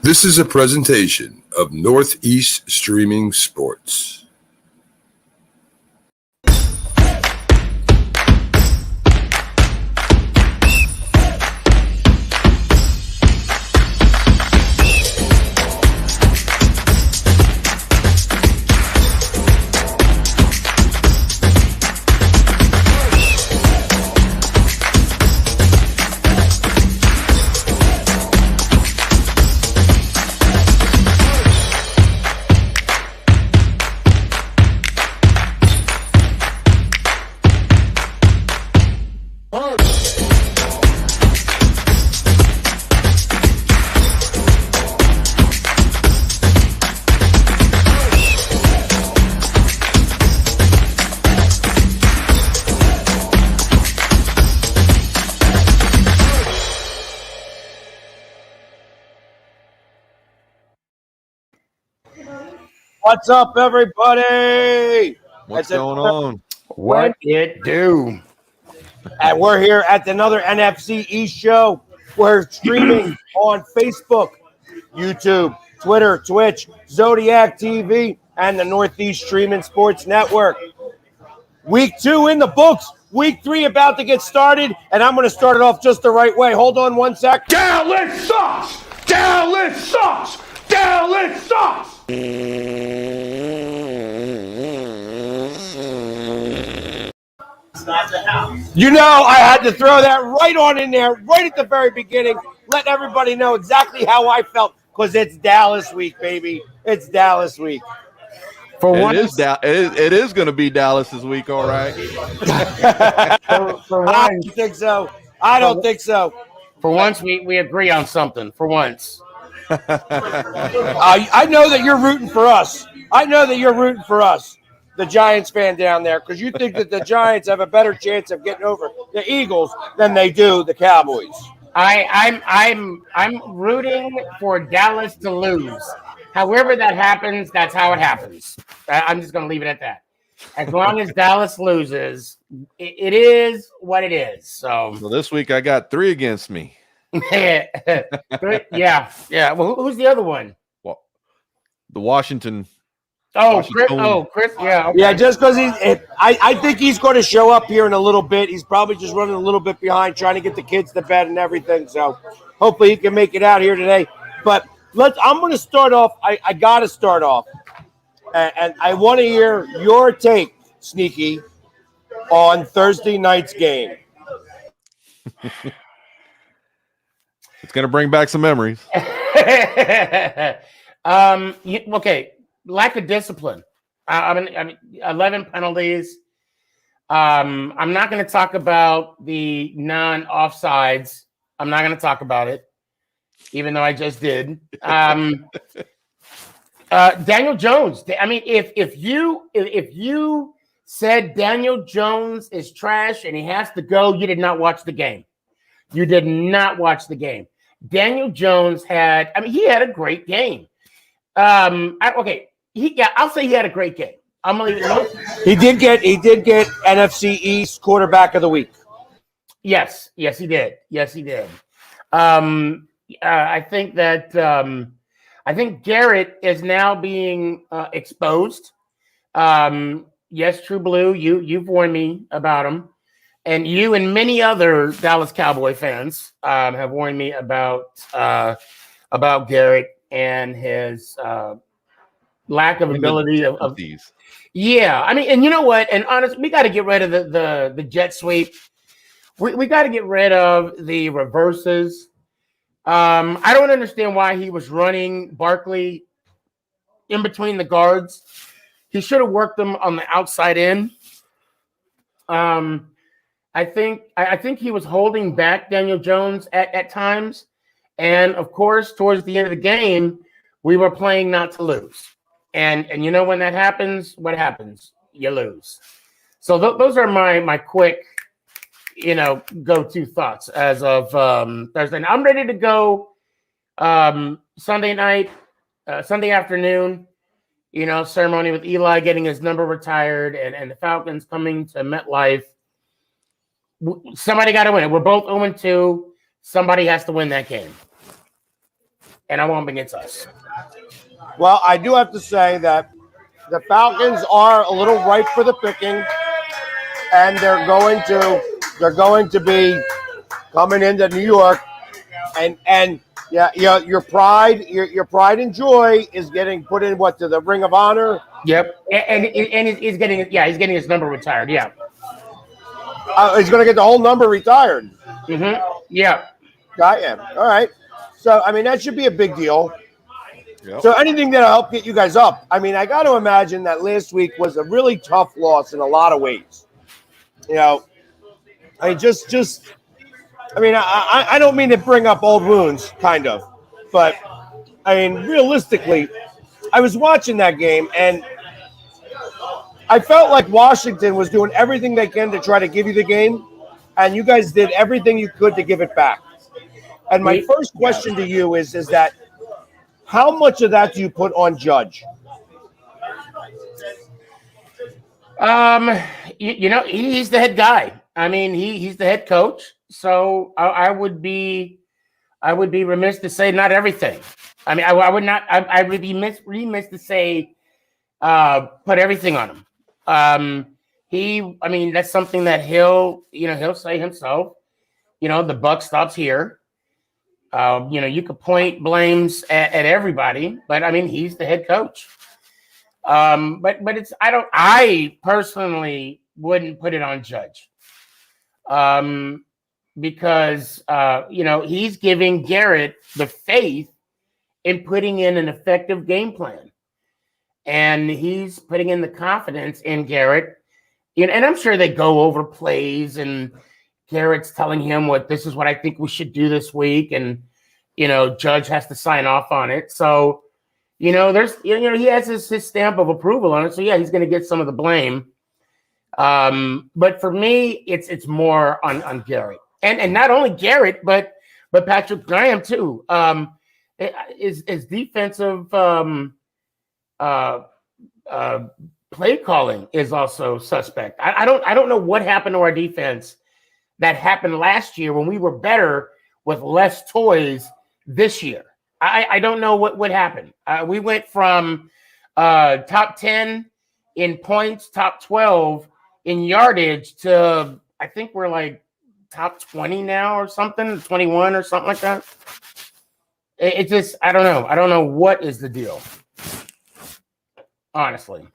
This is a presentation of Northeast Streaming Sports. What's up, everybody? What's going on? What it do? And we're here at another NFC East show. We're streaming on Facebook, YouTube, Twitter, Twitch, Zodiac TV, and the Northeast Streaming Sports Network. Week 2 in the books. Week 3 about to get started, and I'm going to start it off just the right way. Hold on one sec. Dallas sucks! Dallas sucks! Dallas sucks! You know, I had to throw that right on in there, right at the very beginning, let everybody know exactly how I felt, because it's Dallas week, baby. It's Dallas week. It is going to be Dallas's week, all right. I don't think so. I don't think so. For once, we agree on something. For once. I know that you're rooting for us. I know that you're rooting for us, the Giants fan down there, because you think that the Giants have a better chance of getting over the Eagles than they do the Cowboys. I'm rooting for Dallas to lose. However that happens, that's how it happens. I'm just going to leave it at that. As long as Dallas loses, it is what it is. So this week I got 3 against me. yeah. Well, who's the other one? Well, the Washington. Chris. Yeah. Okay. Yeah, just because I think he's going to show up here in a little bit. He's probably just running a little bit behind, trying to get the kids to bed and everything. So hopefully he can make it out here today. But I'm going to start off. I got to start off, and I want to hear your take, Sneaky, on Thursday night's game. It's going to bring back some memories. Okay. Lack of discipline. I mean, 11 penalties. I'm not going to talk about the non-offsides. I'm not going to talk about it, even though I just did. Daniel Jones. I mean, if you said Daniel Jones is trash and he has to go, you did not watch the game. You did not watch the game. Daniel Jones he had a great game. I'll say he had a great game. I'm gonna leave it alone. He did get NFC East quarterback of the week. Yes, he did. I think Garrett is now being exposed. Yes, True Blue, you've warned me about him, and you and many other Dallas Cowboy fans have warned me about Garrett and his lack of ability of these. Yeah, I mean, and you know what? And honestly, we got to get rid of the jet sweep. We got to get rid of the reverses. I don't understand why he was running Barkley in between the guards. He should have worked them on the outside in. I think he was holding back Daniel Jones at times. And of course, towards the end of the game, we were playing not to lose. And you know when that happens, what happens? You lose. So those are my quick, go-to thoughts as of Thursday. And I'm ready to go Sunday night, Sunday afternoon, ceremony with Eli getting his number retired and the Falcons coming to MetLife. Somebody got to win it. We're both 0-2. Somebody has to win that game. and I want them against us. Well, I do have to say that the Falcons are a little ripe for the picking, and they're going to be coming into New York, and your pride and joy is getting put in to the Ring of Honor. Yep, and he's getting his number retired. Yeah, he's going to get the whole number retired. Mm-hmm. Yeah. Got you. All right. So I mean that should be a big deal. Yep. So anything that'll help get you guys up. I mean, I got to imagine that last week was a really tough loss in a lot of ways. I don't mean to bring up old wounds, kind of, but I mean, realistically, I was watching that game and I felt like Washington was doing everything they can to try to give you the game, and you guys did everything you could to give it back. And my first question to you is that how much of that do you put on Judge? He's the head guy. I mean, he's the head coach. So I would be remiss to say not everything. I mean, I would not. I would be remiss to say put everything on him. I mean, that's something that he'll say himself. The buck stops here. You could point blames at everybody, but I mean, he's the head coach. But I personally wouldn't put it on Judge. Because he's giving Garrett the faith in putting in an effective game plan. And he's putting in the confidence in Garrett. And I'm sure they go over plays and Garrett's telling him this is what I think we should do this week. And, Judge has to sign off on it. So, there's, he has his stamp of approval on it. So yeah, he's going to get some of the blame. But for me, it's more on Garrett and not only Garrett, but Patrick Graham too. His defensive, play calling is also suspect. I don't know what happened to our defense that happened last year when we were better with less toys this year. I don't know what happened. We went from top 10 in points, top 12 in yardage to I think we're like top 20 now or something, 21 or something like that. It just I don't know. I don't know what is the deal. Honestly.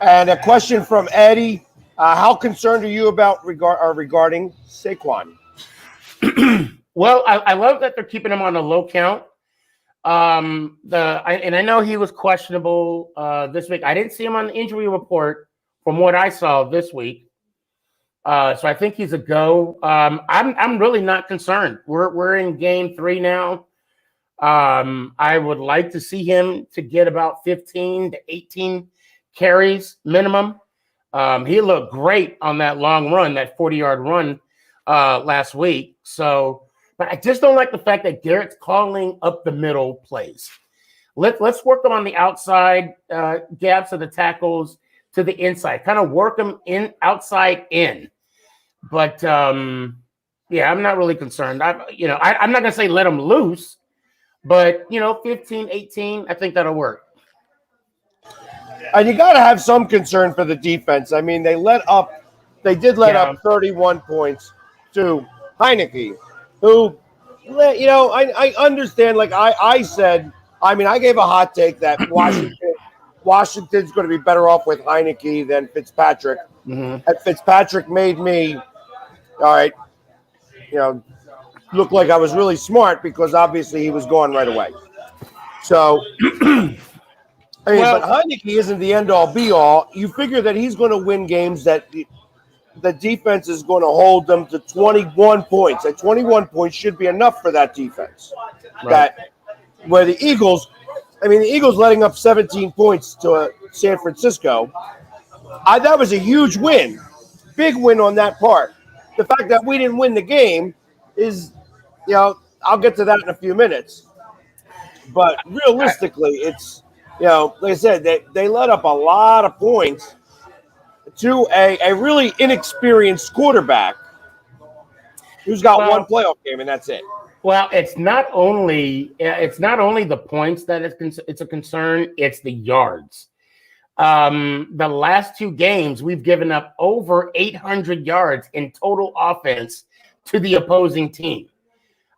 And a question from Eddie. How concerned are you about regarding Saquon? Well, I love that they're keeping him on a low count. I know he was questionable this week. I didn't see him on the injury report from what I saw this week. So I think he's a go. I'm really not concerned. We're in game 3 now. I would like to see him to get about 15 to 18 carries minimum. He looked great on that long run, that 40-yard run last week. So, but I just don't like the fact that Garrett's calling up the middle plays. Let's work them on the outside gaps of the tackles to the inside. Kind of work them outside in. But yeah, I'm not really concerned. I'm not gonna say let them loose, but 15, 18, I think that'll work. And you got to have some concern for the defense. I mean, they did let up 31 points to Heineke, who, I understand. Like I said, I mean, I gave a hot take that Washington's going to be better off with Heineke than Fitzpatrick. Mm-hmm. And Fitzpatrick made me, all right, look like I was really smart because obviously he was gone right away. So, but Heineke isn't the end-all, be-all. You figure that he's going to win games that the defense is going to hold them to 21 points. And 21 points should be enough for that defense. Right. Where the Eagles letting up 17 points to San Francisco, that was a huge win. Big win on that part. The fact that we didn't win the game is, I'll get to that in a few minutes. But realistically, it's, like I said, they let up a lot of points to a really inexperienced quarterback who's got one playoff game, and that's it. Well, it's not only the points that it's a concern, it's the yards. The last two games, we've given up over 800 yards in total offense to the opposing team.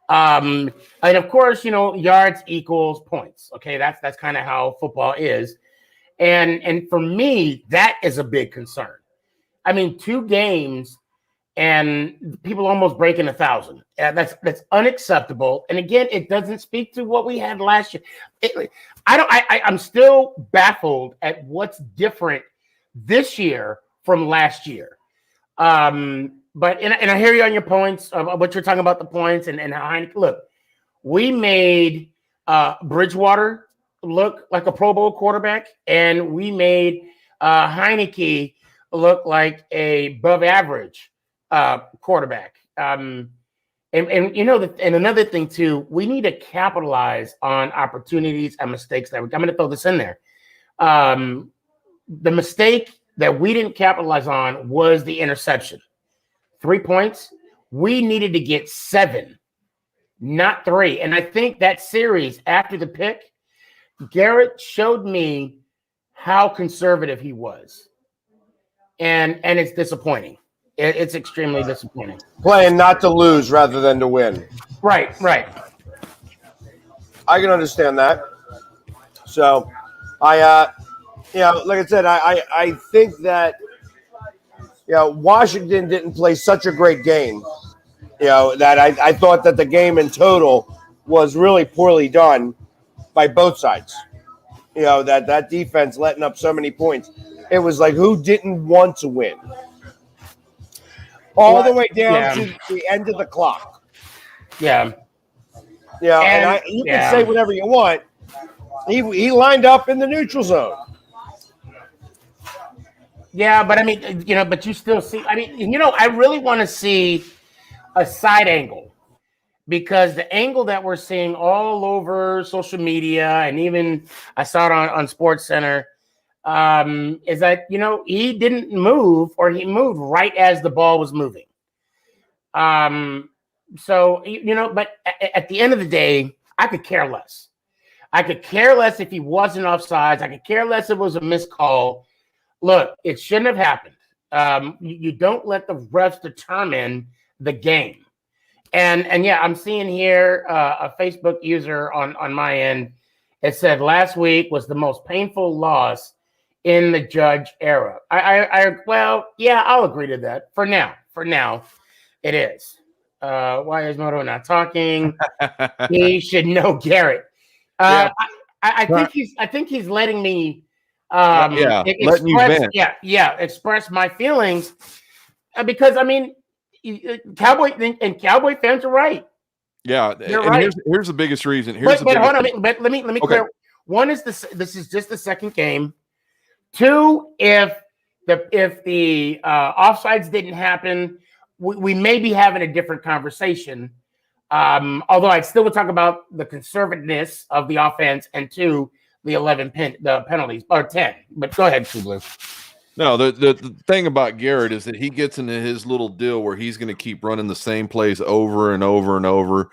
And of course, yards equals points. Okay, that's kind of how football is. And for me, that is a big concern. I mean, 2 games and people almost breaking 1,000. That's unacceptable. And again, it doesn't speak to what we had last year. I'm still baffled at what's different this year from last year. But I hear you on your points of what you're talking about, the points and how look, we made Bridgewater look like a Pro Bowl quarterback, and we made Heineke look like a above average quarterback. And another thing too, we need to capitalize on opportunities and mistakes I'm going to throw this in there. The mistake that we didn't capitalize on was the interception. 3 points. We needed to get 7, not 3. And I think that series after the pick, Garrett showed me how conservative he was. And it's disappointing. It's extremely disappointing. Playing not to lose rather than to win. Right. I can understand that. So, like I said, I think that, Washington didn't play such a great game, that I thought that the game in total was really poorly done by both sides. That defense letting up so many points. It was like, who didn't want to win? All the way down to the end of the clock. Yeah. And you can say whatever you want. He lined up in the neutral zone. Yeah, but I mean, but you still see, I really want to see a side angle, because the angle that we're seeing all over social media, and even I saw it on Sports Center, is that, he didn't move, or he moved right as the ball was moving. So, but at the end of the day, I could care less. I could care less if he wasn't offsides. I could care less if it was a missed call. Look, it shouldn't have happened. You don't let the refs determine the game. And yeah, I'm seeing here a Facebook user on my end. It said last week was the most painful loss in the Judge era. Well, yeah, I'll agree to that. For now, it is. Why is Moto not talking? He should know Garrett. I think he's letting me letting you vent. express my feelings, because Cowboy fans are right. Yeah, you're and right. Here's the biggest reason. But hold on, but let me clear. One is this is just the second game. 2, if the offsides didn't happen, we may be having a different conversation. Although I still would talk about the conservativeness of the offense, and 2, the 11 the penalties, or 10. But go ahead, True Blue. No, the thing about Garrett is that he gets into his little deal where he's going to keep running the same plays over and over and over.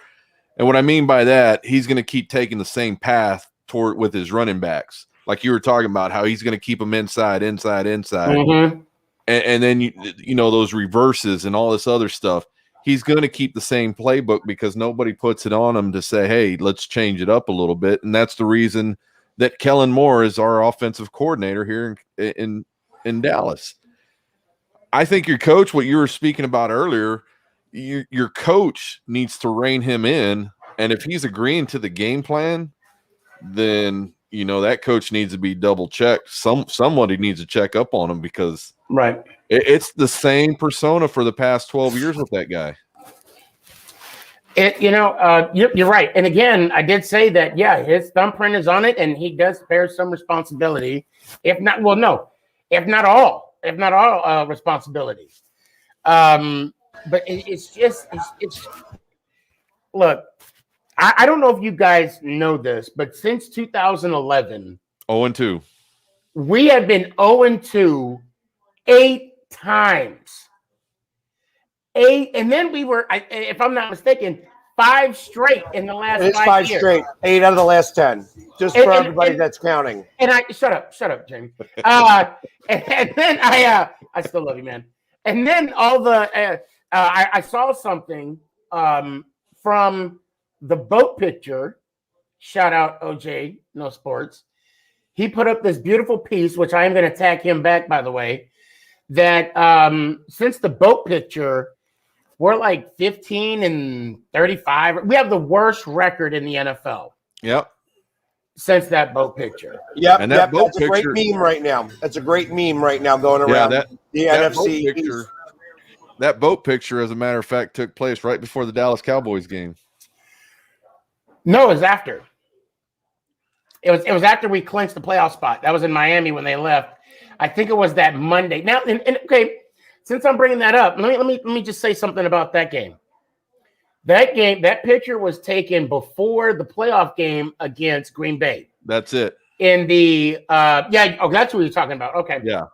And what I mean by that, he's going to keep taking the same path with his running backs. Like you were talking about, how he's going to keep them inside. Mm-hmm. And then, those reverses and all this other stuff. He's going to keep the same playbook because nobody puts it on him to say, hey, let's change it up a little bit. And that's the reason that Kellen Moore is our offensive coordinator here in Dallas. I think your coach, what you were speaking about earlier, your coach needs to rein him in. And if he's agreeing to the game plan, then, that coach needs to be double checked. Somebody needs to check up on him, because right. It's the same persona for the past 12 years with that guy. You're right. And again, I did say that, his thumbprint is on it, and he does bear some responsibility. If not all responsibility. But it's look, I don't know if you guys know this, but since 2011, 0-2, we have been 0-2 8 times. 8, and then we were, if I'm not mistaken, 5 straight in the last It's 5 5 years. straight, 8 out of the last 10. Just for everybody that's counting. And I shut up, Jamie. And then I still love you, man. And then all the I saw something from the boat picture. Shout out OJ, No Sports. He put up this beautiful piece, which I am going to tag him back, by the way. That since the boat picture, we're like 15 and 35. We have the worst record in the NFL. Yep. Since that boat picture. Yep, And that boat that's a great picture- meme right now. That's a great meme right now going around that NFC. boat picture, that boat picture, as a matter of fact, took place right before the Dallas Cowboys game. No, it was after. It was after we clinched the playoff spot. That was in Miami when they left. I think it was that Monday. Now, and okay, since I'm bringing that up, let me just say something about that game. That picture was taken before the playoff game against Green Bay. That's it. In the that's what you're talking about. Okay. Yeah.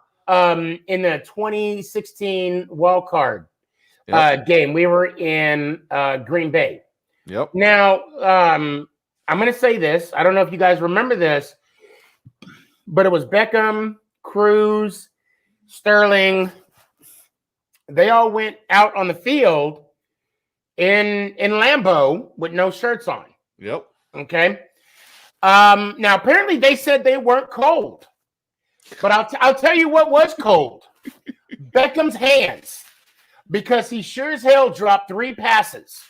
In the 2016 wild card game, we were in Green Bay. Yep. Now, I'm going to say this. I don't know if you guys remember this, but it was Beckham, Cruz, Sterling. They all went out on the field in Lambeau with no shirts on. Yep. Okay. Now, apparently they said they weren't cold, but I'll tell you what was cold. Beckham's hands, because he sure as hell dropped 3 passes.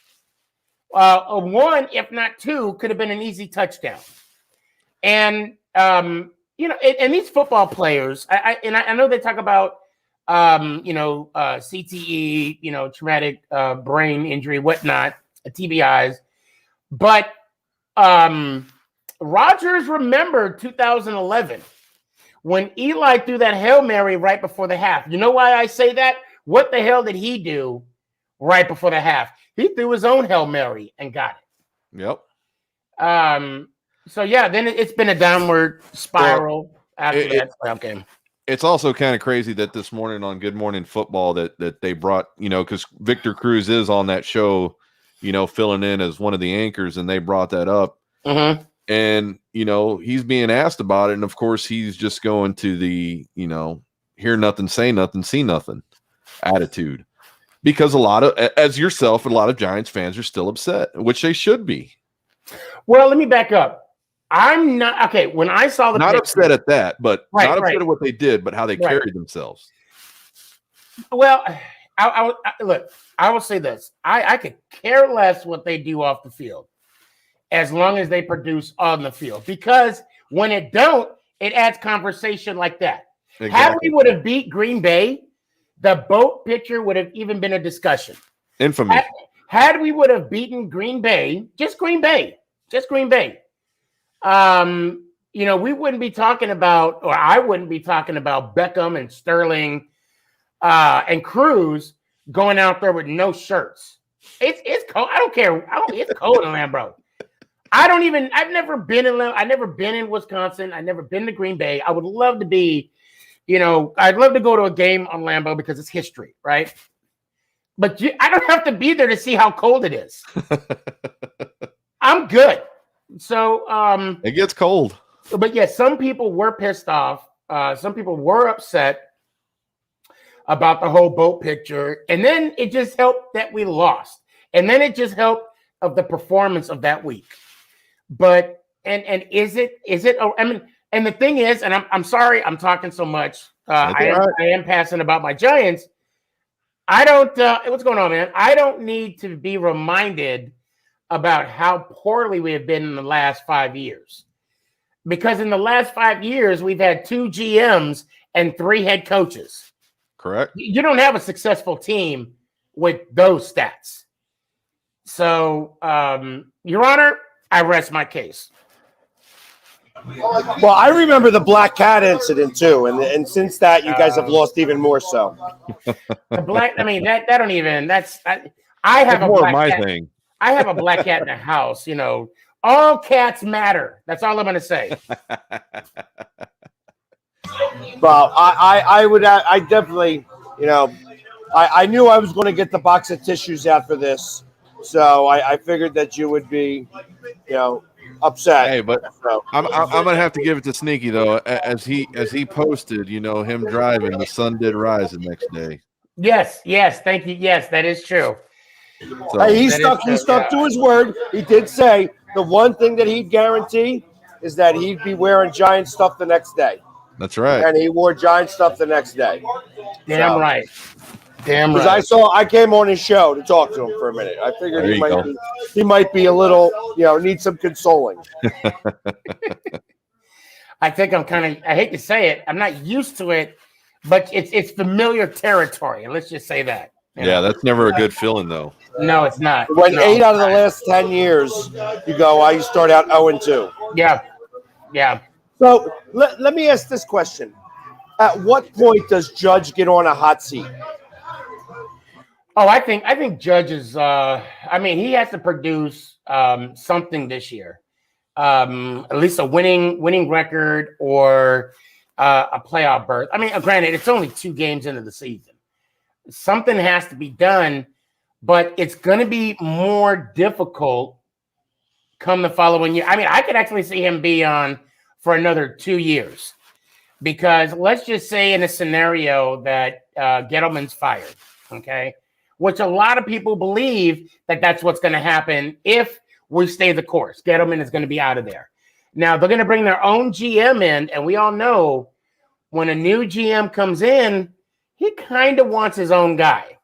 One, if not 2, could have been an easy touchdown. And and these football players, I know they talk about CTE, traumatic brain injury, whatnot, TBIs, but Rodgers remembered 2011 when Eli threw that Hail Mary right before the half. You know why I say that? What the hell did he do right before the half? He threw his own Hail Mary and got it. Yep. So yeah, then it's been a downward spiral after that playoff game. It's also kind of crazy that this morning on Good Morning Football that they brought, because Victor Cruz is on that show, filling in as one of the anchors, and they brought that up. Mm-hmm. And, he's being asked about it. And of course, he's just going to the, hear nothing, say nothing, see nothing attitude. Because a lot of Giants fans are still upset, which they should be. Well, let me back up. I'm not okay. When I saw the not picture, upset at that, but not upset right. at what they did, but how they carried themselves. Well, look. I will say this: I could care less what they do off the field, as long as they produce on the field. Because when it don't, it adds conversation like that. Exactly. Had we would have beat Green Bay, the boat picture would have even been a discussion. Infamy. Had we would have beaten Green Bay, just Green Bay. We wouldn't be talking about, or I wouldn't be talking about Beckham and Sterling and Cruz going out there with no shirts. It's cold. I don't care. It's cold in Lambeau. I've never been in Wisconsin. I've never been to Green Bay. I would love to be, I'd love to go to a game on Lambeau because it's history, right? But I don't have to be there to see how cold it is. I'm good. So it gets cold. But yes, some people were pissed off. Some people were upset about the whole boat picture. And then it just helped that we lost. And then it just helped of the performance of that week. But and is it and the thing is, and I'm sorry I'm talking so much. I am passing about my Giants. I don't what's going on, man? I don't need to be reminded about how poorly we have been in the last 5 years. Because in the last 5 years, we've had 2 GMs and 3 head coaches. Correct. You don't have a successful team with those stats. So, Your Honor, I rest my case. Well, I remember the Black Cat incident too, and since that, you guys have lost even more so. The black, I mean, that don't even. I have a more black my cat. thing. I have a black cat in the house. All cats matter. That's all I'm going to say. Well, I definitely, I knew I was going to get the box of tissues out for this. So I figured that you would be, upset. Hey, but So, I'm gonna have to give it to Sneaky though, as he posted, him driving, the sun did rise the next day. Yes, thank you. Yes, that is true. So hey, he That is stuck. He true, stuck to his word. He did say the one thing that he'd guarantee is that he'd be wearing Giant stuff the next day, that's right. and he wore Giant stuff the next day. Damn So, right. Damn because right. I came on his show to talk to him for a minute. I figured There you go. he might be a little, need some consoling. I think I'm I hate to say it, I'm not used to it, but it's familiar territory. Let's just say that. Yeah, that's never a good feeling though. No, it's not. When No. 8 out of the last 10 years, you go, you start out 0-2. Yeah. So let me ask this question. At what point does Judge get on a hot seat? Oh, I think Judge is. He has to produce something this year, at least a winning record or a playoff berth. Granted, it's only 2 games into the season. Something has to be done, but it's going to be more difficult come the following year. I could actually see him be on for another 2 years, because let's just say in a scenario that Gettleman's fired, okay, which a lot of people believe that that's what's going to happen if we stay the course. Gettleman is going to be out of there. Now they're going to bring their own GM in, and we all know when a new GM comes in, he kind of wants his own guy.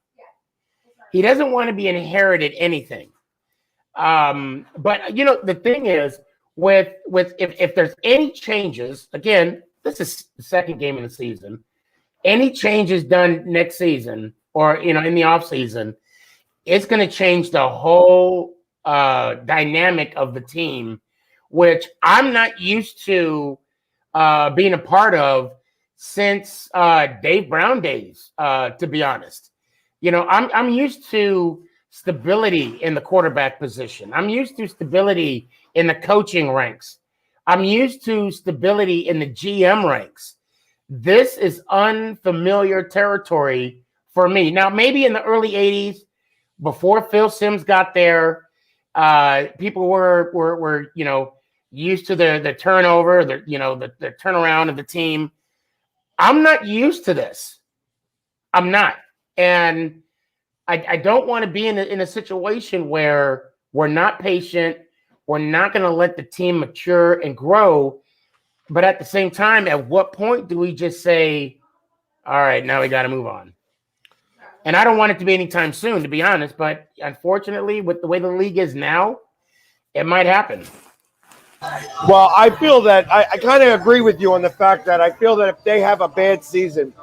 He doesn't want to be inherited anything. But the thing is, with if there's any changes, again, this is the second game of the season. Any changes done next season or in the off season, it's going to change the whole dynamic of the team, which I'm not used to being a part of since Dave Brown days. To be honest, I'm used to stability in the quarterback position. I'm used to stability in the coaching ranks. I'm used to stability in the GM ranks. This is unfamiliar territory for me. Now, maybe in the early 80s, before Phil Simms got there, people were used to the turnover, the turnaround of the team. I'm not used to this. I'm not. And I don't want to be in a situation where we're not patient. We're not going to let the team mature and grow. But at the same time, at what point do we just say, all right, now we got to move on? And I don't want it to be anytime soon, to be honest. But unfortunately, with the way the league is now, it might happen. Well, I feel that I kind of agree with you on the fact that I feel that if they have a bad season,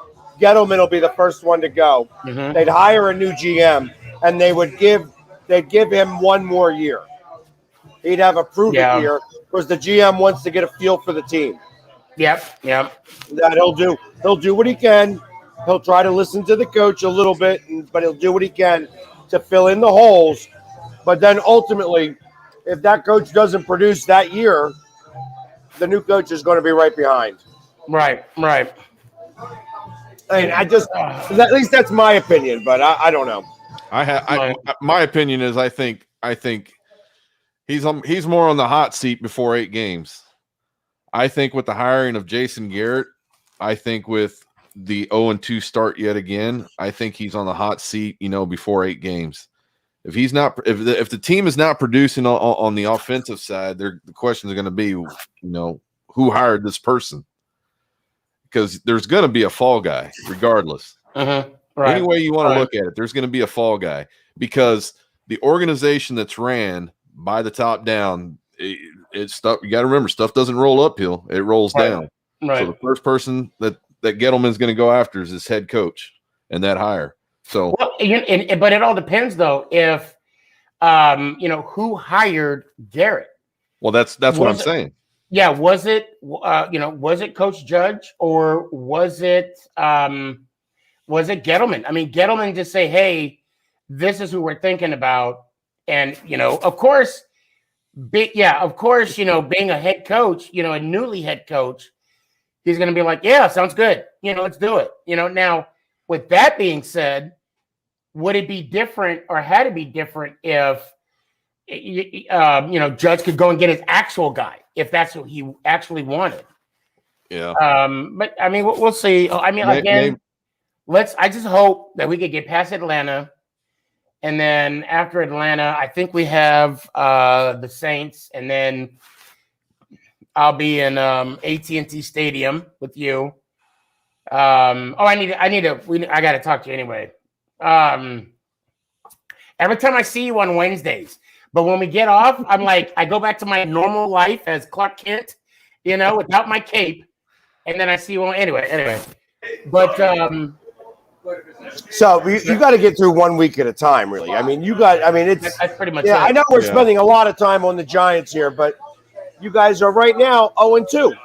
Gettleman will be the first one to go. Mm-hmm. They'd hire a new GM, and they'd give him one more year. He'd have a proven year because the GM wants to get a feel for the team. Yep. That he'll do what he can. He'll try to listen to the coach a little bit, but he'll do what he can to fill in the holes. But then ultimately, if that coach doesn't produce that year, the new coach is going to be right behind. Right. And at least that's my opinion, but I don't know. My opinion is I think he's more on the hot seat before 8 games. I think with the hiring of Jason Garrett, I think with the 0-2 start yet again, I think he's on the hot seat, before 8 games. If he's not, if the team is not producing on the offensive side, the questions are going to be, who hired this person? Because there's going to be a fall guy, regardless. Right. Any way you want to look at it, there's going to be a fall guy, because the organization that's ran by the top down, it's stuff. You got to remember, stuff doesn't roll uphill; it rolls down. Right. So the first person that Gettleman's going to go after is his head coach and that hire. So, but it all depends, though, if who hired Garrett. Well, that's what I'm saying. Yeah, was it Coach Judge, or was it Gettleman? Gettleman just say, hey, this is who we're thinking about. And, of course, being a head coach, a newly head coach, he's going to be like, yeah, sounds good. Let's do it. Now, with that being said, would it be different or had it be different if Judge could go and get his actual guy if that's what he actually wanted? Yeah. But I mean, we'll see. I mean, again, I just hope that we could get past Atlanta, and then after Atlanta, I think we have the Saints, and then I'll be in AT&T Stadium with you. I got to talk to you anyway. Every time I see you on Wednesdays, but when we get off, I'm like, I go back to my normal life as Clark Kent, without my cape, and then I see you on anyway. But so you got to get through 1 week at a time, really. I mean, that's pretty much it. I know we're spending a lot of time on the Giants here, but you guys are right now 0-2.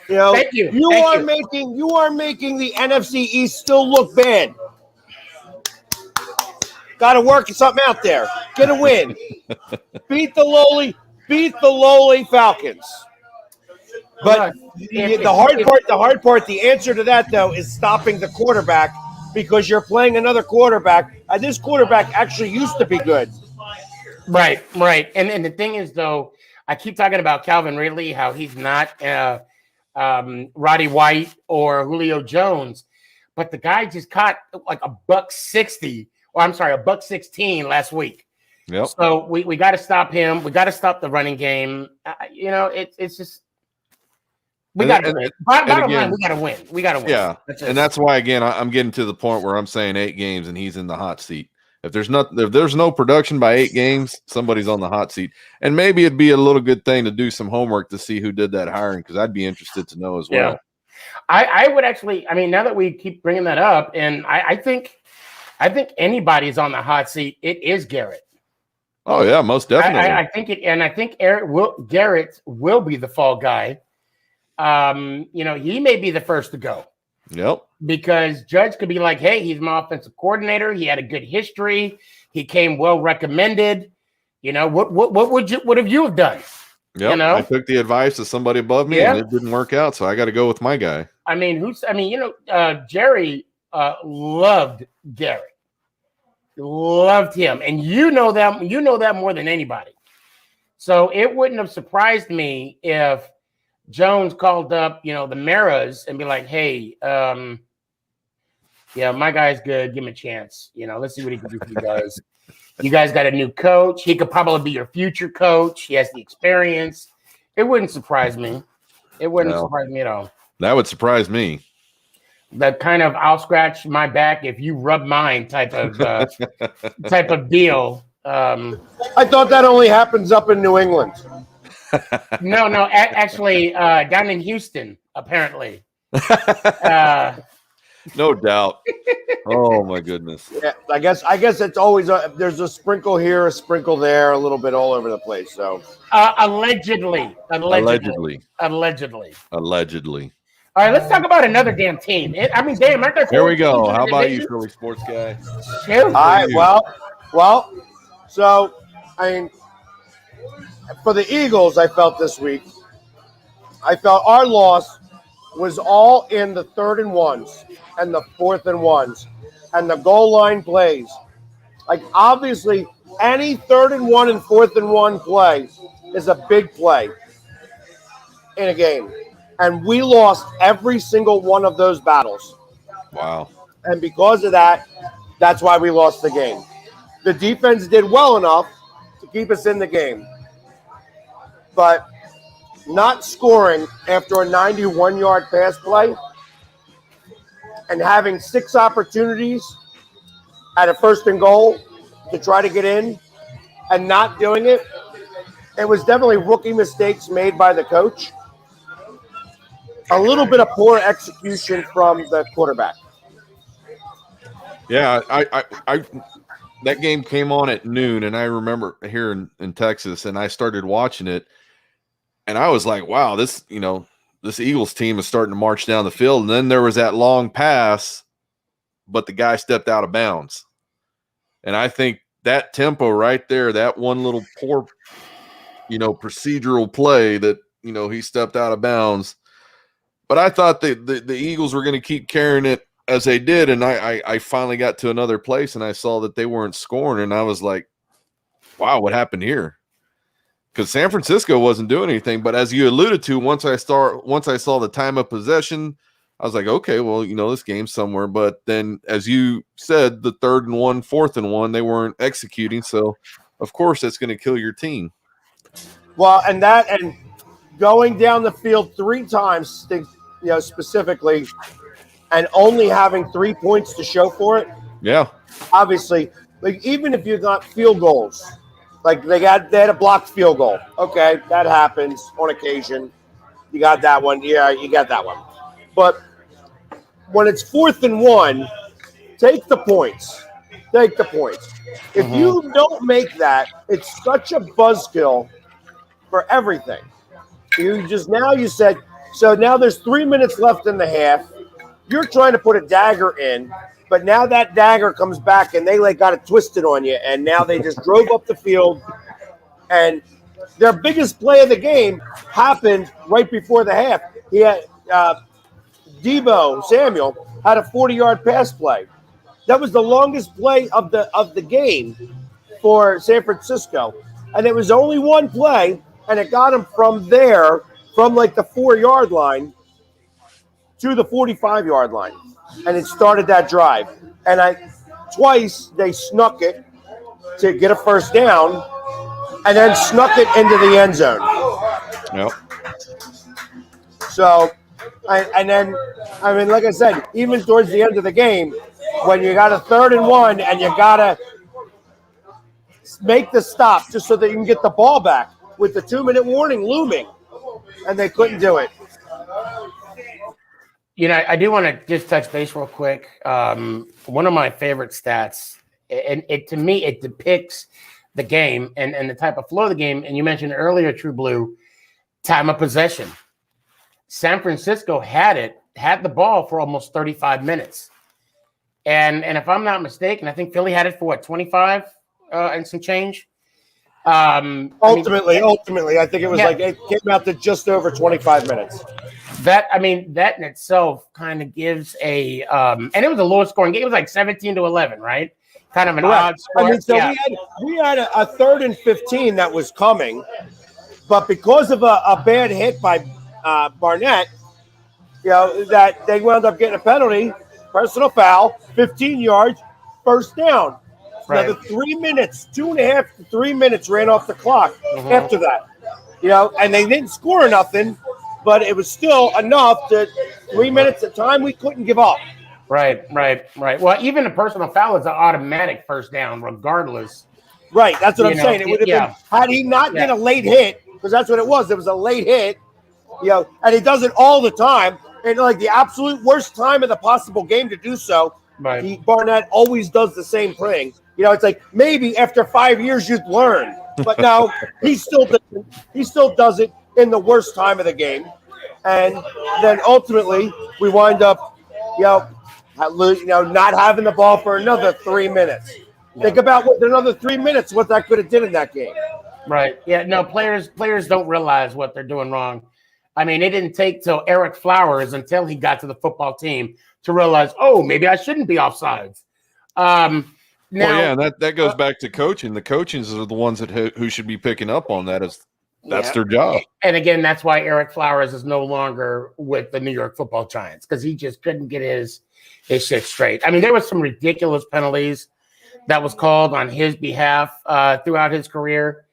Thank you. You are making the NFC East still look bad. Got to work something out there. Get a win. Beat the lowly Falcons. But the hard part, the answer to that though is stopping the quarterback, because you're playing another quarterback, and this quarterback actually used to be good. Right. And the thing is though, I keep talking about Calvin Ridley, how he's not Roddy White or Julio Jones, but the guy just caught like $160. I'm sorry, $116 last week. Yep. So we got to stop him. We got to stop the running game. It's just we got to win. Bottom line, we got to win. We got to win. Yeah, that's why again I'm getting to the point where I'm saying 8 games and he's in the hot seat. If there's no production by 8 games, somebody's on the hot seat. And maybe it'd be a little good thing to do some homework to see who did that hiring, because I'd be interested to know as well. Yeah. I would actually. I mean, now that we keep bringing that up, and I think anybody's on the hot seat. It is Garrett. Oh yeah, most definitely. I think it, and I think Garrett will be the fall guy. He may be the first to go. Yep. Because Judge could be like, hey, he's my offensive coordinator. He had a good history. He came well recommended. What have you have done? Yep. I took the advice of somebody above me, and it didn't work out, so I got to go with my guy. I mean, Jerry loved Garrett. Loved him. And you know that more than anybody. So it wouldn't have surprised me if Jones called up, the Maras and be like, hey, my guy's good. Give him a chance. Let's see what he can do for you guys. You guys got a new coach. He could probably be your future coach. He has the experience. It wouldn't surprise me. It wouldn't surprise me at all. That would surprise me. The kind of I'll scratch my back if you rub mine type of deal. I thought that only happens up in New England. No, actually, down in Houston, apparently. No doubt. Oh my goodness. Yeah, I guess it's always there's a sprinkle here, a sprinkle there, a little bit all over the place. So allegedly. All right, let's talk about another damn team. Aren't there? Here we go. How about you, Philly sports guy? Shoot. All right. Well. So, for the Eagles, I felt this week, our loss was all in the 3rd and 1s and the 4th and 1s and the goal line plays. Like, obviously, any 3rd and 1 and 4th and 1 play is a big play in a game. And we lost every single one of those battles. Wow. And because of that, that's why we lost the game. The defense did well enough to keep us in the game. But not scoring after a 91-yard pass play and having 6 opportunities at a 1st and goal to try to get in and not doing it, it was definitely rookie mistakes made by the coach. A little bit of poor execution from the quarterback. Yeah, I that game came on at noon, and I remember here in Texas, and I started watching it, and I was like, wow, this Eagles team is starting to march down the field. And then there was that long pass, but the guy stepped out of bounds. And I think that tempo right there, that one little poor, procedural play that, he stepped out of bounds. But I thought the Eagles were going to keep carrying it as they did, and I finally got to another place and I saw that they weren't scoring, and I was like, wow, what happened here? Because San Francisco wasn't doing anything. But as you alluded to, once I saw the time of possession, I was like, okay, well, this game's somewhere. But then, as you said, the 3rd and 1, 4th and 1, they weren't executing. So, of course, that's going to kill your team. Well, and going down the field 3 times, specifically, and only having 3 points to show for it. Yeah. Obviously, like even if you got field goals, like they had a blocked field goal. Okay, that happens on occasion. You got that one. Yeah, you got that one. But when it's 4th and 1, take the points. Take the points. If you don't make that, it's such a buzzkill for everything. You said, so now there's 3 minutes left in the half. You're trying to put a dagger in, but now that dagger comes back and they got it twisted on you, and now they just drove up the field, and their biggest play of the game happened right before the half. He had Debo Samuel had a 40-yard pass play. That was the longest play of the game for San Francisco, and it was only one play, and it got him from there, from like the 4-yard line to the 45-yard line, and it started that drive. And twice they snuck it to get a first down, and then snuck it into the end zone. Yep. So, and then, like I said, even towards the end of the game, when you got a 3rd and 1 and you got to make the stop just so that you can get the ball back with the 2-minute warning looming, and they couldn't do it. I do want to just touch base real quick. One of my favorite stats, and to me, it depicts the game and the type of flow of the game. And you mentioned earlier, True Blue, time of possession. San Francisco had the ball for almost 35 minutes. And if I'm not mistaken, I think Philly had it for 25 and some change. Ultimately, I think it was it came out to just over 25 minutes. That in itself kind of gives a and it was a low scoring game. It was like 17-11, right? Kind of an odd score. We had a 3rd and 15 that was coming, but because of a bad hit by Barnett, that they wound up getting a penalty, personal foul, 15 yards, first down. Right. Now the 3 minutes, 2.5 to 3 minutes ran off the clock after that. And they didn't score nothing, but it was still enough to 3 minutes of time we couldn't give up. Right. Well, even a personal foul is an automatic first down, regardless. Right, that's what I'm saying. It would have been, had he not been a late hit, because that's what it was. It was a late hit, and he does it all the time. And like the absolute worst time of the possible game to do so, right. Barnett always does the same thing. It's like maybe after 5 years you'd learn, but no, he still does it in the worst time of the game, and then ultimately we wind up, not having the ball for another 3 minutes. Yeah. Think about another 3 minutes, what that could have did in that game. Right. Yeah. No, players don't realize what they're doing wrong. It didn't take till Eric Flowers until he got to the football team to realize, oh, maybe I shouldn't be offsides. That goes back to coaching. The coaches are the ones who should be picking up on that. That's their job. And again, that's why Eric Flowers is no longer with the New York Football Giants, because he just couldn't get his shit straight. There was some ridiculous penalties that was called on his behalf throughout his career.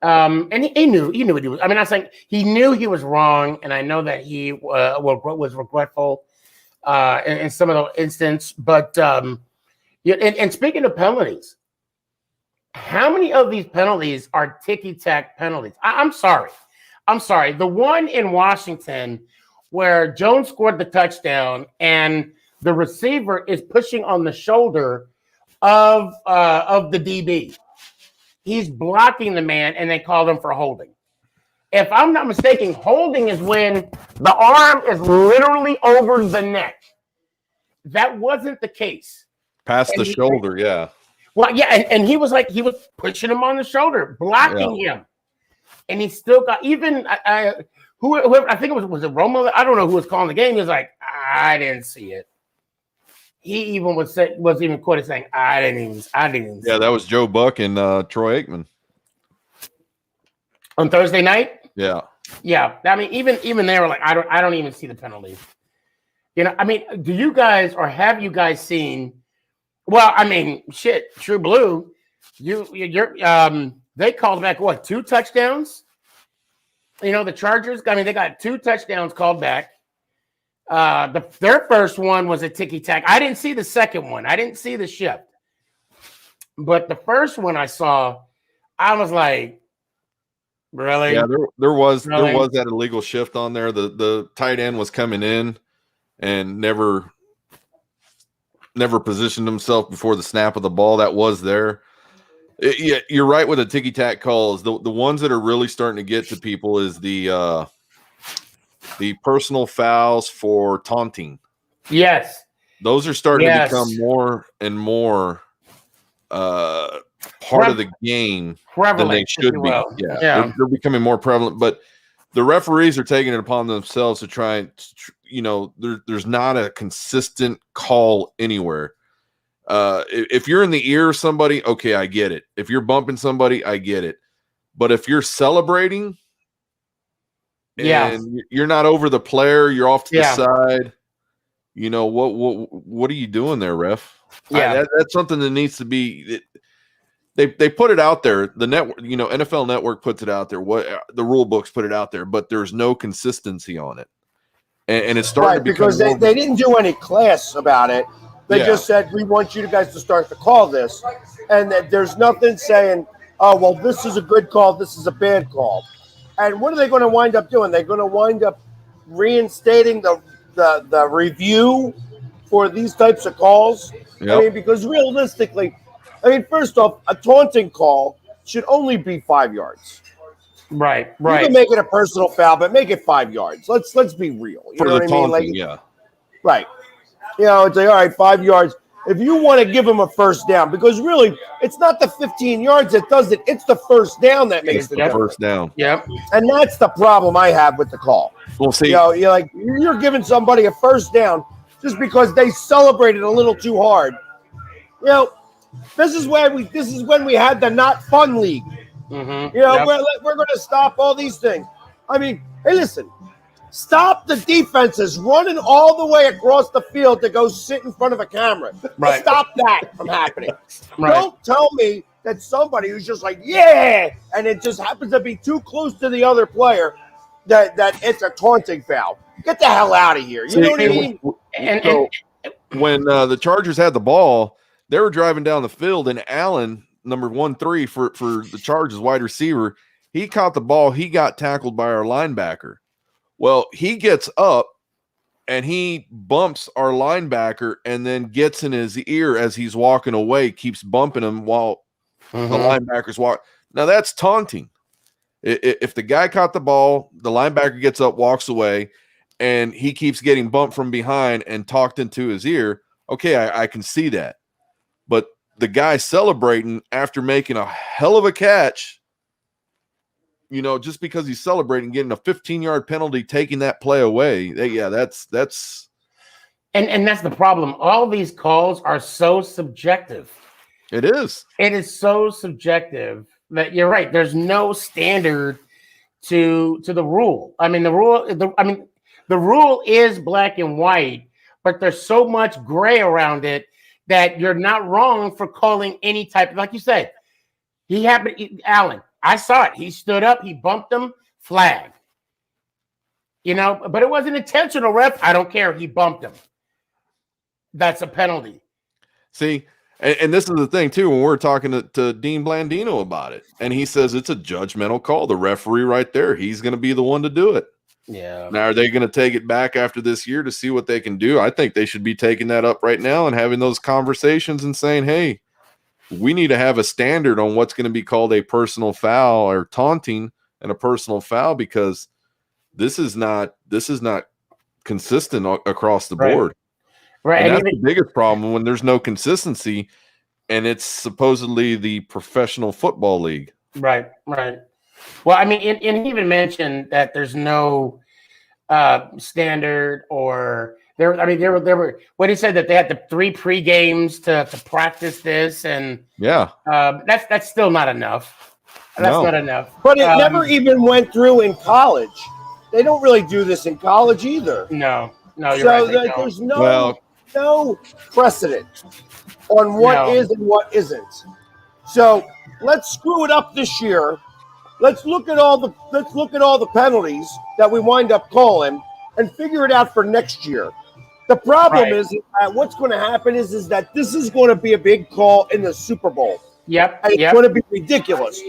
And he knew what he was. I think he knew he was wrong, and I know that he was regretful in some of the instances. But and speaking of penalties, how many of these penalties are ticky-tack penalties? I'm sorry. The one in Washington where Jones scored the touchdown and the receiver is pushing on the shoulder of the DB. He's blocking the man, and they called him for holding. If I'm not mistaken, holding is when the arm is literally over the neck. That wasn't the case. Past the shoulder, yeah. Well, yeah, and he was pushing him on the shoulder, blocking him, and he still got whoever I think it was it Romo? I don't know who was calling the game. He was like, I didn't see it. he even was even quoted saying, I didn't even Yeah, that was Joe Buck and Troy Aikman on Thursday night. Yeah. Yeah. I mean, even they were like, I don't even see the penalty. You know, I mean, do you guys or have you guys seen? Well, I mean, shit, True Blue, they called back what, 2 touchdowns? You know, the Chargers, I mean, they got 2 touchdowns called back. Their first one was a ticky-tack. I didn't see the second one. I didn't see the shift. But the first one I saw, I was like, really? Yeah, there was Really? that illegal shift on there. The tight end was coming in and never positioned himself before the snap of the ball. That was there. Yeah, you're right with the ticky-tack calls. The ones that are really starting to get to people is the personal fouls for taunting. Yes. Those are starting to become more and more part of the game than they should be. Yeah. They're becoming more prevalent, but the referees are taking it upon themselves to try and, there's not a consistent call anywhere. If you're in the ear of somebody, okay, I get it. If you're bumping somebody, I get it. But if you're celebrating and you're not over the player, you're off to the side, what are you doing there, ref? Yeah. That's something that needs to be. They put it out there. The network, NFL Network puts it out there. What the rule books put it out there, but there's no consistency on it, and it's starting to become because they didn't do any class about it. They just said, we want you guys to start to call this, and that there's nothing saying, oh well, this is a good call, this is a bad call. And what are they going to wind up doing? They're going to wind up reinstating the review for these types of calls. Yep. I mean, because realistically, first off, a taunting call should only be 5 yards. Right. You can make it a personal foul, but make it 5 yards. Let's be real. You know what I mean? Right. It's like, all right, 5 yards. If you want to give them a first down, because really, it's not the 15 yards that does it. It's the first down that makes the difference. First down. Yep. And that's the problem I have with the call. We'll see. You're giving somebody a first down just because they celebrated a little too hard. This is when we had the not fun league. Mm-hmm. We're going to stop all these things. I mean, hey, listen. Stop the defenses running all the way across the field to go sit in front of a camera. Right. Stop that from happening. Right. Don't tell me that somebody who's just like, yeah, and it just happens to be too close to the other player that it's a taunting foul. Get the hell out of here. You know what I mean? When the Chargers had the ball, they were driving down the field, and Allen, number 1-3 for the Chargers wide receiver, he caught the ball. He got tackled by our linebacker. Well, he gets up and he bumps our linebacker and then gets in his ear as he's walking away, keeps bumping him while the linebacker's walking. Now, that's taunting. If the guy caught the ball, the linebacker gets up, walks away, and he keeps getting bumped from behind and talked into his ear, okay, I can see that. But the guy celebrating after making a hell of a catch, just because he's celebrating, getting a 15-yard penalty, taking that play away. That's and that's the problem. All these calls are so subjective. It is. It is so subjective that you're right. There's no standard to the rule. I mean, the rule is black and white, but there's so much gray around it that you're not wrong for calling any type. Like you said, Allen. I saw it. He stood up. He bumped him. Flag. But it wasn't intentional, ref. I don't care. He bumped him. That's a penalty. See, and this is the thing, too, when we're talking to Dean Blandino about it, and he says it's a judgmental call. The referee right there, he's going to be the one to do it. Yeah. Now, are they going to take it back after this year to see what they can do? I think they should be taking that up right now and having those conversations and saying, hey, we need to have a standard on what's going to be called a personal foul or taunting and a personal foul, because this is not consistent across the board. Right. And that's the biggest problem, when there's no consistency and it's supposedly the professional football league. Right. Well, I mean, and he even mentioned that there's no standard, or They were when he said that they had the 3 pre-games to practice this, and that's still not enough. That's not enough. But it never even went through in college. They don't really do this in college either. No, you're right. There's no precedent on what is and what isn't. So let's screw it up this year. Let's look at all the penalties that we wind up calling and figure it out for next year. The problem is that what's going to happen is that this is going to be a big call in the Super Bowl. Yep. And it's going to be ridiculous.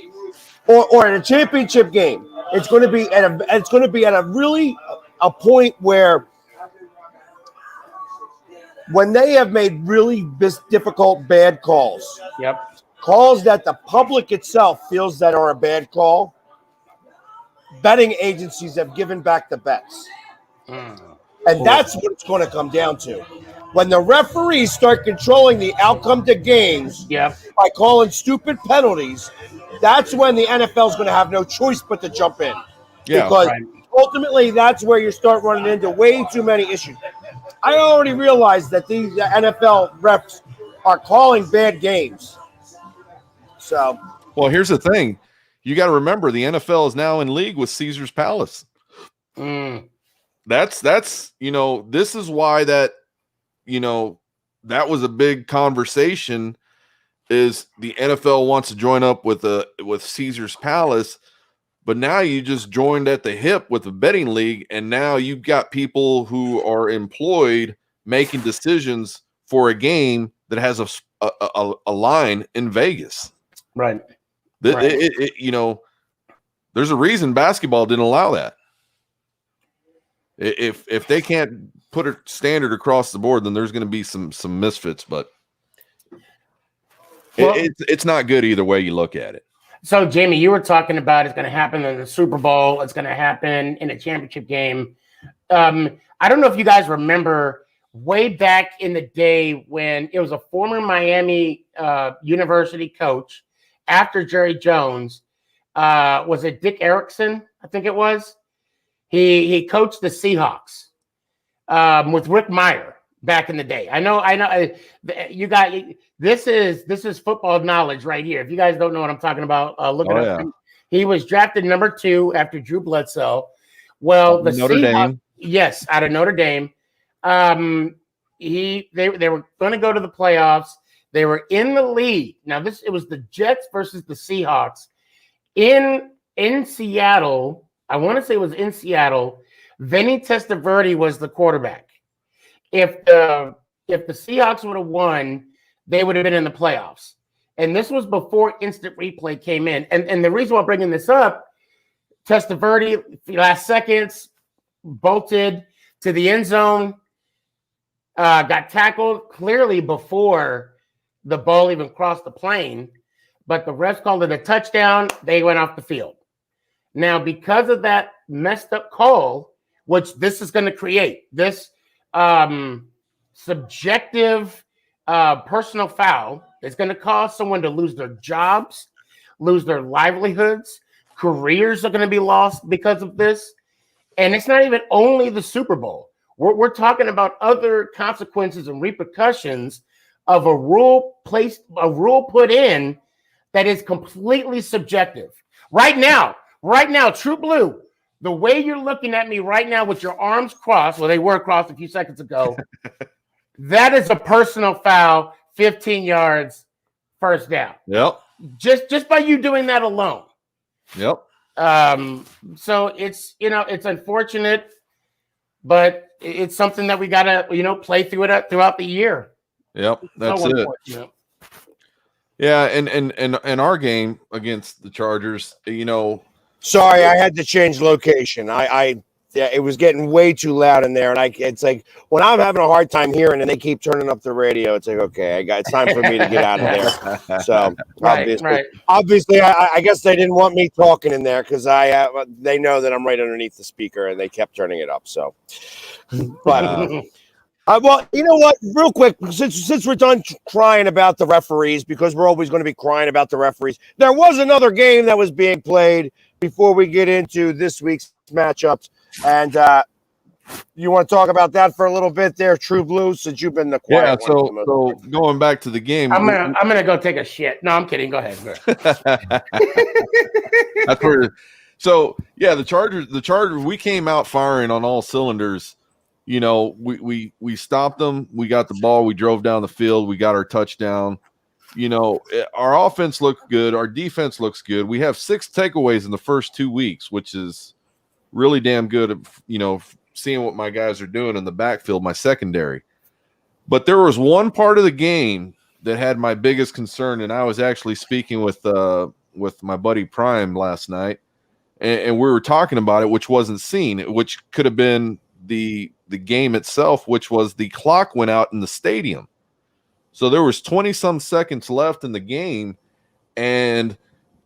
Or in a championship game. It's going to be at a point where when they have made really difficult bad calls. Yep. Calls that the public itself feels that are a bad call. Betting agencies have given back the bets. And that's what it's going to come down to. When the referees start controlling the outcome to games by calling stupid penalties, that's when the NFL is going to have no choice but to jump in. Because ultimately, that's where you start running into way too many issues. I already realized that these NFL refs are calling bad games. So, well, here's the thing. You got to remember the NFL is now in league with Caesar's Palace. That's this is why that was a big conversation, is the NFL wants to join up with Caesar's Palace, but now you just joined at the hip with the betting league, and now you've got people who are employed making decisions for a game that has a line in Vegas. Right. There's a reason basketball didn't allow that. If they can't put a standard across the board, then there's going to be some misfits. But it's not good either way you look at it. So, Jamie, you were talking about it's going to happen in the Super Bowl. It's going to happen in a championship game. I don't know if you guys remember way back in the day when it was a former Miami University coach after Jerry Jones. Was it Dick Erickson? I think it was. He coached the Seahawks with Rick Meyer back in the day. I know. You got this is football knowledge right here. If you guys don't know what I'm talking about, look it up. He was drafted number 2 after Drew Bledsoe. Well, the Notre Dame. Yes, out of Notre Dame. They were going to go to the playoffs. They were in the lead. Now it was the Jets versus the Seahawks in Seattle. I want to say it was in Seattle. Vinny Testaverde was the quarterback. If the Seahawks would have won, they would have been in the playoffs. And this was before instant replay came in. And the reason why I'm bringing this up, Testaverde, last seconds, bolted to the end zone, got tackled clearly before the ball even crossed the plane. But the refs called it a touchdown. They went off the field. Now, because of that messed up call, which this is going to create, this subjective personal foul is going to cause someone to lose their jobs, lose their livelihoods, careers are going to be lost because of this. And it's not even only the Super Bowl. We're talking about other consequences and repercussions of a rule put in that is completely subjective. Right now, True Blue, the way you're looking at me right now with your arms crossed, well, they were crossed a few seconds ago, that is a personal foul, 15 yards, first down. Yep. Just by you doing that alone. Yep. So it's unfortunate, but it's something that we gotta play throughout the year. Yep, that's it. Yeah, and our game against the Chargers, Sorry, I had to change location. It was getting way too loud in there, and it's like when I'm having a hard time hearing, and they keep turning up the radio. It's like, okay, it's time for me to get out of there. So obviously, I guess they didn't want me talking in there because they know that I'm right underneath the speaker, and they kept turning it up. So, but well, you know what? Real quick, since we're done crying about the referees, because we're always going to be crying about the referees, there was another game that was being played before we get into this week's matchups. And You want to talk about that for a little bit there, True Blue, since you've been the quiet Yeah, one for the most so going back to the game, I'm gonna go take a shit. No, I'm kidding. Go ahead. that's where. So yeah, the Chargers. We came out firing on all cylinders. You know, we stopped them. We got the ball. We drove down the field. We got our touchdown. You know, our offense looked good. Our defense looks good. We have 6 takeaways in the first 2 weeks, which is really damn good. You know, seeing what my guys are doing in the backfield, my secondary. But there was one part of the game that had my biggest concern, and I was actually speaking with my buddy Prime last night, and we were talking about it, which wasn't seen, which could have been the game itself, which was the clock went out in the stadium. So there was 20-some seconds left in the game, and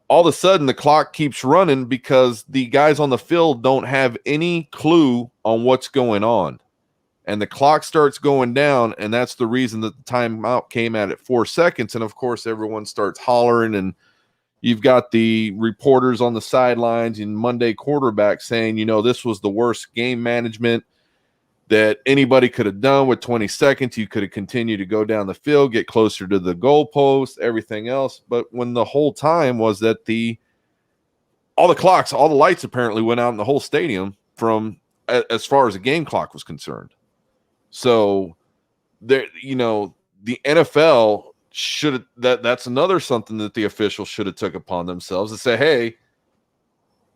all of a sudden the clock keeps running because the guys on the field don't have any clue on what's going on. And the clock starts going down, and that's the reason that the timeout came at 4 seconds. And, of course, everyone starts hollering, and you've got the reporters on the sidelines and Monday quarterback saying, you know, this was the worst game management that anybody could have done with 20 seconds. You could have continued to go down the field, get closer to the goalpost, everything else. But when the whole time was that all the lights apparently went out in the whole stadium from as far as the game clock was concerned. So there, you know, the NFL should have that's another something that the officials should have took upon themselves to say, hey,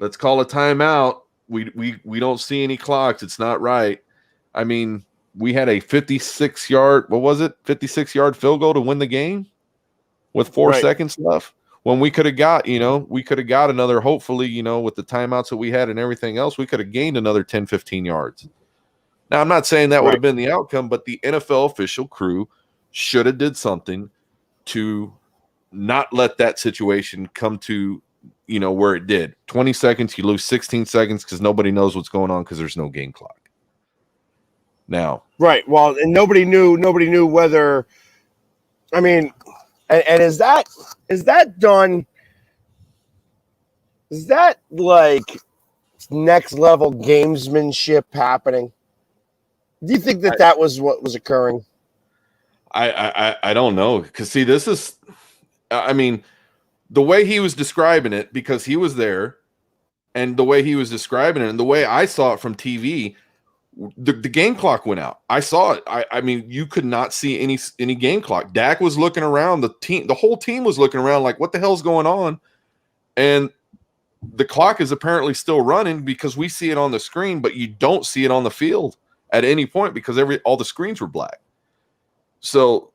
let's call a timeout. We don't see any clocks. It's not right. I mean, we had a 56-yard field goal to win the game with 4 seconds left when we could have got another, hopefully, you know, with the timeouts that we had and everything else, we could have gained another 10, 15 yards. Now, I'm not saying that would have been the outcome, but the NFL official crew should have did something to not let that situation come to, you know, where it did. 20 seconds, you lose 16 seconds because nobody knows what's going on because there's no game clock. Now, right. Well, and nobody knew whether. I mean, and is that done? Is that like next level gamesmanship happening? Do you think that was what was occurring? I don't know, because see, this is, I mean, the way he was describing it, because he was there, and the way he was describing it, and the way I saw it from TV. The game clock went out. I saw it. I mean, you could not see any game clock. Dak was looking around. The whole team was looking around like, what the hell's going on? And the clock is apparently still running because we see it on the screen, but you don't see it on the field at any point because all the screens were black. So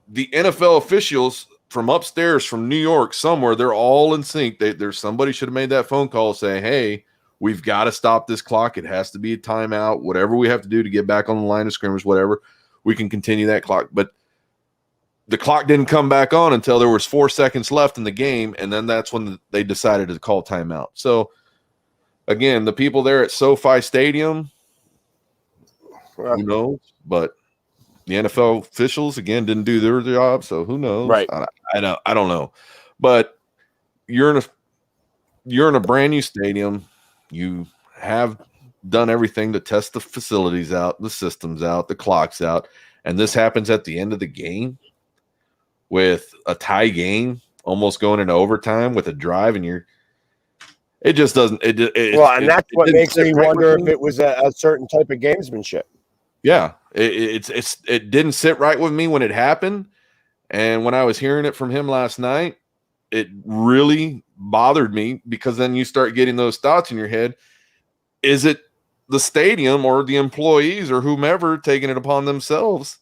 the NFL officials from upstairs, from New York, somewhere, they're all in sync. There's somebody should have made that phone call saying, hey, we've got to stop this clock. It has to be a timeout. Whatever we have to do to get back on the line of scrimmage, whatever, we can continue that clock. But the clock didn't come back on until there was 4 seconds left in the game, and then that's when they decided to call timeout. So, again, the people there at SoFi Stadium, who knows? But the NFL officials, again, didn't do their job, so who knows? Right. I don't know. But you're in a brand new stadium. You have done everything to test the facilities out, the systems out, the clocks out, and this happens at the end of the game with a tie game, almost going into overtime with a drive, and it just doesn't. And that's what makes me wonder if it was a certain type of gamesmanship. Yeah, it didn't sit right with me when it happened, and when I was hearing it from him last night, it really bothered me because then you start getting those thoughts in your head. Is it the stadium or the employees or whomever taking it upon themselves?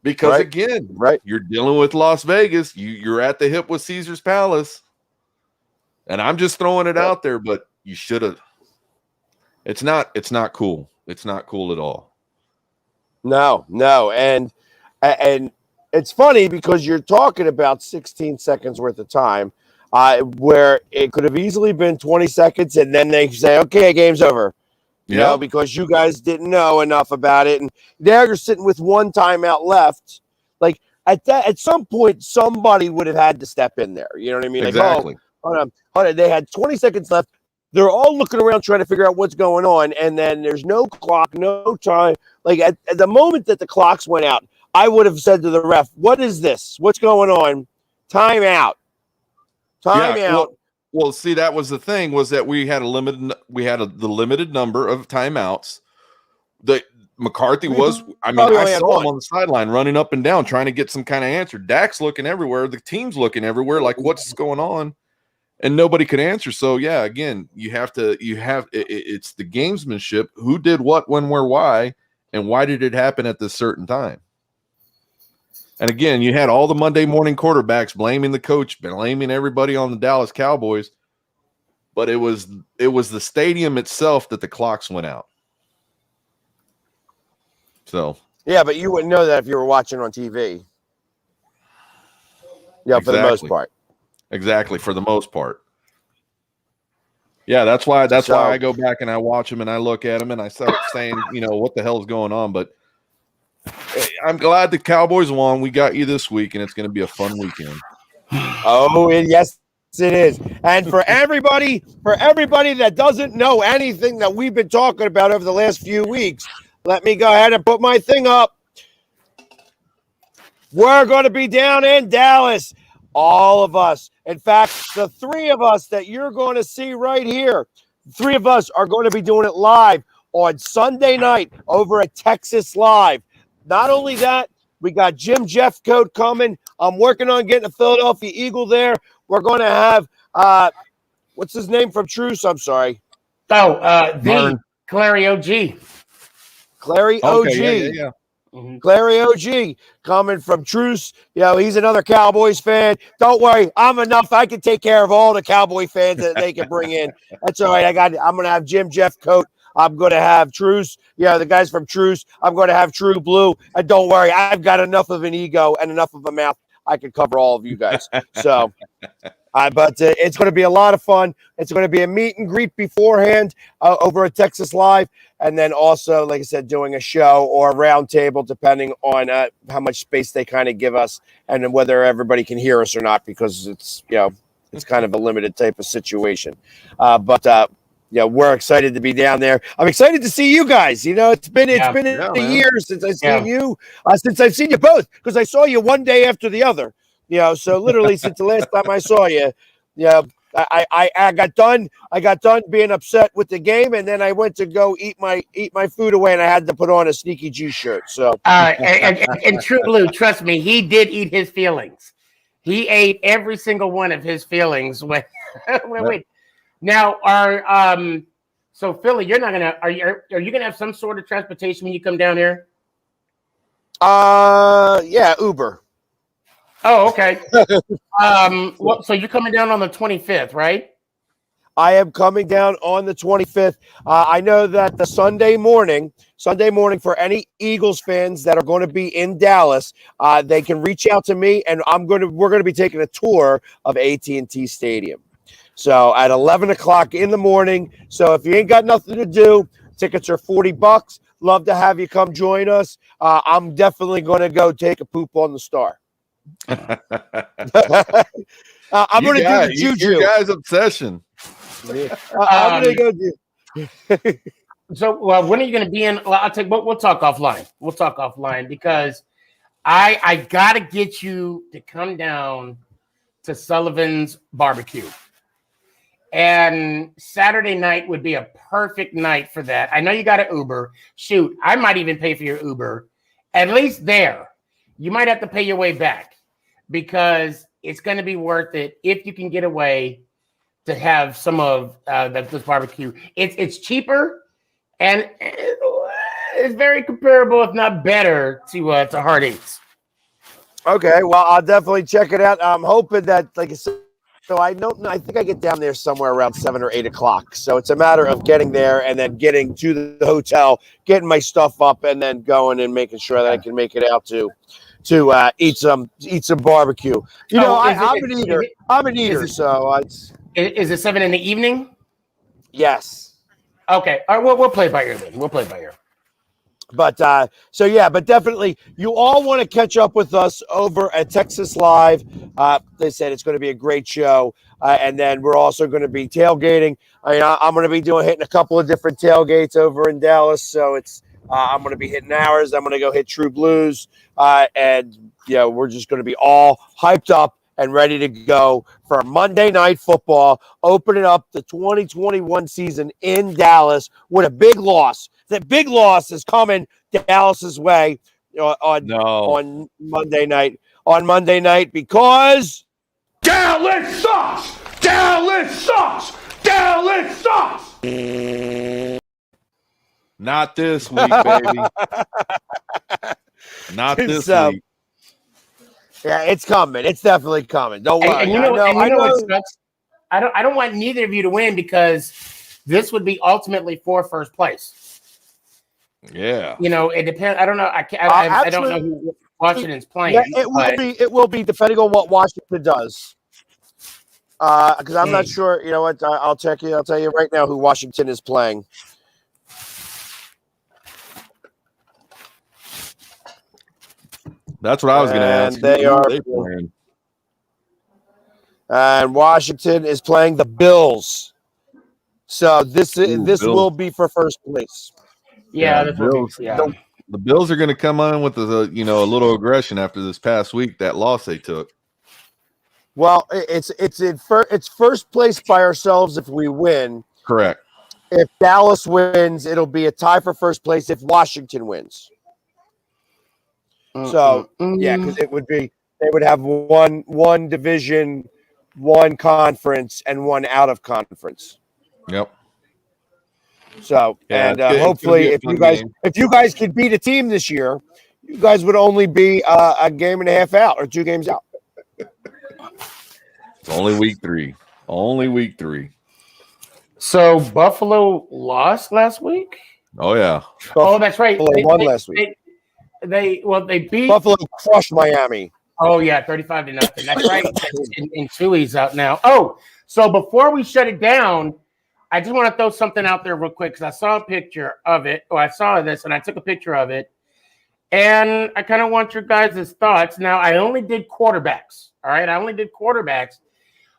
Because again, you're dealing with Las Vegas. You're at the hip with Caesar's Palace. And I'm just throwing it out there, but you should have. It's not cool. It's not cool at all. No. And it's funny because you're talking about 16 seconds worth of time, where it could have easily been 20 seconds, and then they say, okay, game's over. You know, because you guys didn't know enough about it. And now you're sitting with one timeout left. Like, at some point, somebody would have had to step in there. You know what I mean? Exactly. Like, hold on. They had 20 seconds left. they're all looking around trying to figure out what's going on, and then there's no clock, no time. Like at the moment that the clocks went out, I would have said to the ref, "What is this? What's going on? Time out. Time out." Well, see, that was the thing, was that we had the limited number of timeouts. The McCarthy was, I mean, I saw him on the sideline running up and down trying to get some kind of answer. Dak's looking everywhere. The team's looking everywhere. Like, what's going on? And nobody could answer. So yeah, again, it's the gamesmanship. Who did what, when, where, why, and why did it happen at this certain time? And again, you had all the Monday morning quarterbacks blaming the coach, blaming everybody on the Dallas Cowboys. But it was the stadium itself that the clocks went out. So yeah, but you wouldn't know that if you were watching on TV. Yeah, for the most part. Exactly, for the most part. Yeah, that's why I go back and I watch them and I look at them and I start saying, what the hell is going on? But I'm glad the Cowboys won. We got you this week, and it's going to be a fun weekend. Oh, yes, it is. And for everybody that doesn't know anything that we've been talking about over the last few weeks, let me go ahead and put my thing up. We're going to be down in Dallas. All of us. In fact, the three of us that you're going to see right here, three of us are going to be doing it live on Sunday night over at Texas Live. Not only that, we got Jim Jeffcoat coming. I'm working on getting a Philadelphia Eagle there. We're going to have, what's his name from Truce? I'm sorry. The Clary OG. Clary OG. Yeah. Mm-hmm. Clary OG coming from Truce. He's another Cowboys fan. Don't worry, I'm enough. I can take care of all the Cowboy fans that they can bring in. That's all right. I'm going to have Jim Jeffcoat. I'm going to have Truce. The guys from Truce. I'm going to have True Blue. And don't worry, I've got enough of an ego and enough of a mouth. I can cover all of you guys. So, but it's going to be a lot of fun. It's going to be a meet and greet beforehand over at Texas Live. And then also, like I said, doing a show or a round table, depending on how much space they kind of give us and then whether everybody can hear us or not, because it's kind of a limited type of situation. But we're excited to be down there. I'm excited to see you guys. It's been a year since I've seen you, since I've seen you both, because I saw you one day after the other. So literally since the last time I saw you, I got done being upset with the game, and then I went to go eat my food away, and I had to put on a Sneaky G shirt. So and True Blue, trust me, he did eat his feelings. He ate every single one of his feelings. Wait. Now, so Philly, you're not gonna are you gonna have some sort of transportation when you come down here? Yeah, Uber. Oh, okay. So you're coming down on the 25th, right? I am coming down on the 25th. I know that the Sunday morning for any Eagles fans that are going to be in Dallas, they can reach out to me, and we're going to be taking a tour of AT&T Stadium. So at 11 o'clock in the morning. So if you ain't got nothing to do, tickets are $40. Love to have you come join us. I'm definitely going to go take a poop on the Star. I'm going to do the juju. Your guy's obsession. I'm going to go do. So when are you going to be in? Well, I'll take. We'll talk offline. We'll talk offline because I got to get you to come down to Sullivan's Barbecue. And Saturday night would be a perfect night for that. I know you got an Uber. Shoot, I might even pay for your Uber. At least there. You might have to pay your way back because it's going to be worth it if you can get away to have some of this barbecue. It's cheaper and it's very comparable, if not better, to Hard Eats. Okay, well, I'll definitely check it out. I'm hoping that, like I said, so I think I get down there somewhere around 7 or 8 o'clock. So it's a matter of getting there and then getting to the hotel, getting my stuff up, and then going and making sure that I can make it out to eat some barbecue. I'm an eater. I'm an eater. Is it 7 in the evening? Yes. Okay. All right. We'll play it by ear then. We'll play it by ear. But but definitely you all want to catch up with us over at Texas Live. They said it's going to be a great show. And then we're also going to be tailgating. I'm going to be hitting a couple of different tailgates over in Dallas. So I'm going to be hitting ours. I'm going to go hit True Blues. And we're just going to be all hyped up and ready to go for Monday Night Football, opening up the 2021 season in Dallas with a big loss. That big loss is coming Dallas's way on Monday night. On Monday night, because Dallas sucks! Dallas sucks! Dallas sucks! Not this week, baby. Not this week. Yeah, it's coming. It's definitely coming. Don't worry. And you know what sucks? I don't want neither of you to win because this would be ultimately for first place. Yeah. It depends. I don't know. I don't know who Washington's playing. Yeah, it will be depending on what Washington does. Because I'm not sure. You know what? I'll check you. I'll tell you right now who Washington is playing. That's what I was going to ask. They are playing. And Washington is playing the Bills. So this will be for first place. Yeah, the Bills. The Bills are going to come on with a little aggression after this past week, that loss they took. Well, it's first place by ourselves if we win. Correct. If Dallas wins, it'll be a tie for first place if Washington wins. So because they would have one division, one conference, and one out of conference. Yep. So hopefully, if you guys could beat a team this year, you guys would only be a game and a half out or 2 games out. It's only week 3. Only week 3. So Buffalo lost last week? Oh yeah. Oh, that's right. They won last week. They beat Buffalo, crushed Miami. Oh yeah, 35-0. That's right. And Tui's out now. Oh, so before we shut it down, I just want to throw something out there real quick because I saw a picture of it. Oh, I saw this and I took a picture of it. And I kind of want your guys' thoughts. Now, I only did quarterbacks. All right. I only did quarterbacks,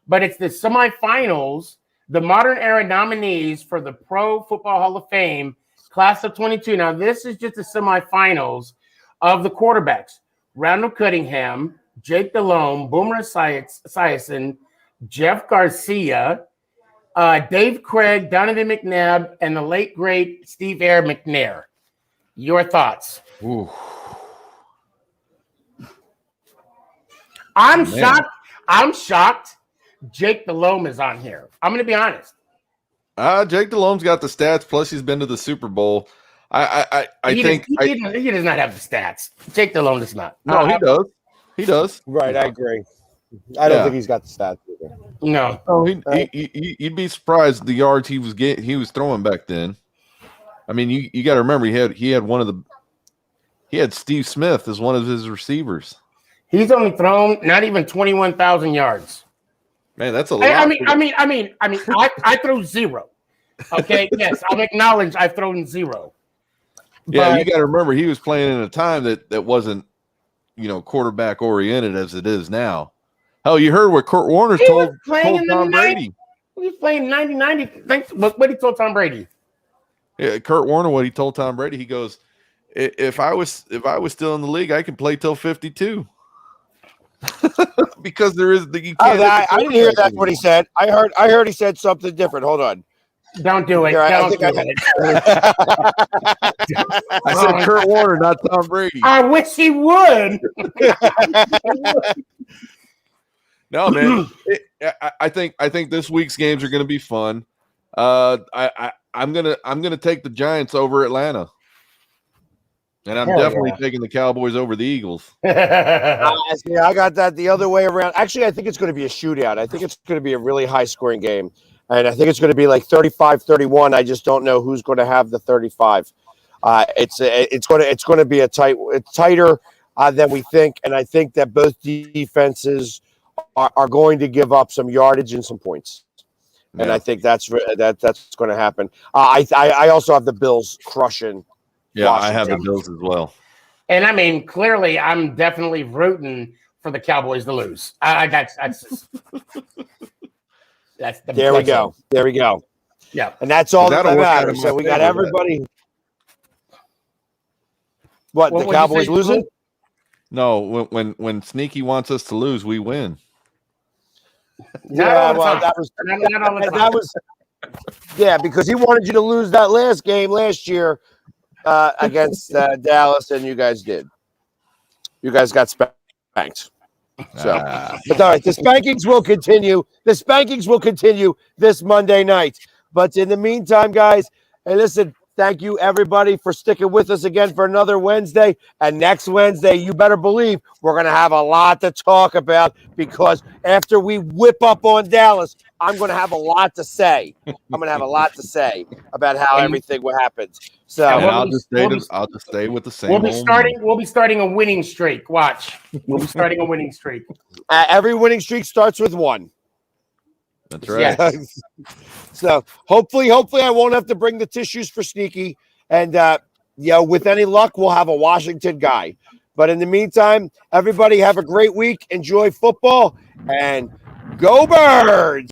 but it's the semifinals, the modern era nominees for the Pro Football Hall of Fame class of 22. Now, this is just the semifinals of the quarterbacks. Randall Cunningham, Jake Delhomme, Boomer Esiason, Jeff Garcia, Dave Craig, Donovan McNabb, and the late, great Steve Air McNair. Your thoughts? Ooh. I'm shocked. I'm shocked Jake Delhomme is on here. I'm going to be honest. Jake Delhomme's got the stats, plus he's been to the Super Bowl. I think he does not have the stats. Jake Delhomme does not. No, he does. He does. Right, I agree. I don't think he's got the stats either. No. Oh, you'd be surprised the yards he was throwing back then. I mean, you got to remember he had Steve Smith as one of his receivers. He's only thrown not even 21,000 yards. Man, that's a lot. I mean, I throw 0. Okay, yes, I'll acknowledge I've thrown 0. Yeah, you got to remember he was playing in a time that wasn't, quarterback oriented as it is now. Hell, you heard what Kurt Warner told Tom Brady. He was playing 90. What he told Tom Brady? Yeah, Kurt Warner, what he told Tom Brady, he goes, "If I was still in the league, I could play till 52." Because there is you can't. I didn't hear that's what he said. I heard he said something different. Hold on. Don't do it. I said Kurt Warner, not Tom Brady. I wish he would. No, man. I think this week's games are going to be fun. I'm gonna take the Giants over Atlanta, and I'm definitely taking the Cowboys over the Eagles. I got that the other way around. Actually, I think it's going to be a shootout. I think it's going to be a really high-scoring game, and I think it's going to be like 35-31. I just don't know who's going to have the 35. It's going to be tighter than we think, and I think that both defenses are going to give up some yardage and some points. Yeah. And I think that's going to happen. I also have the Bills crushing. Yeah, Washington. I have the Bills as well. And I mean, clearly, I'm definitely rooting for the Cowboys to lose. That's just... That's the There we go. There we go. Yeah. And that's all that That'll work out in matters. my So we got favor, everybody. What, What the would you Cowboys say, losing? No, when Sneaky wants us to lose, we win. Not all the time. that was Not all the time. that was because he wanted you to lose that last game last year against Dallas, and you guys did. You guys got spanked. So, but all right, the spankings will continue. The spankings will continue this Monday night. But in the meantime, guys, hey, listen, thank you everybody for sticking with us again for another Wednesday. And next Wednesday, you better believe we're going to have a lot to talk about, because after we whip up on Dallas, I'm going to have a lot to say. I'm going to have a lot to say about how everything happens. So And we'll I'll be- just stay with the same. We'll be old starting a winning streak. Watch. We'll be starting a winning streak. every winning streak starts with one. That's right. Yes. So hopefully I won't have to bring the tissues for Sneaky. And with any luck, we'll have a Washington guy. But in the meantime, everybody have a great week. Enjoy football and go Birds!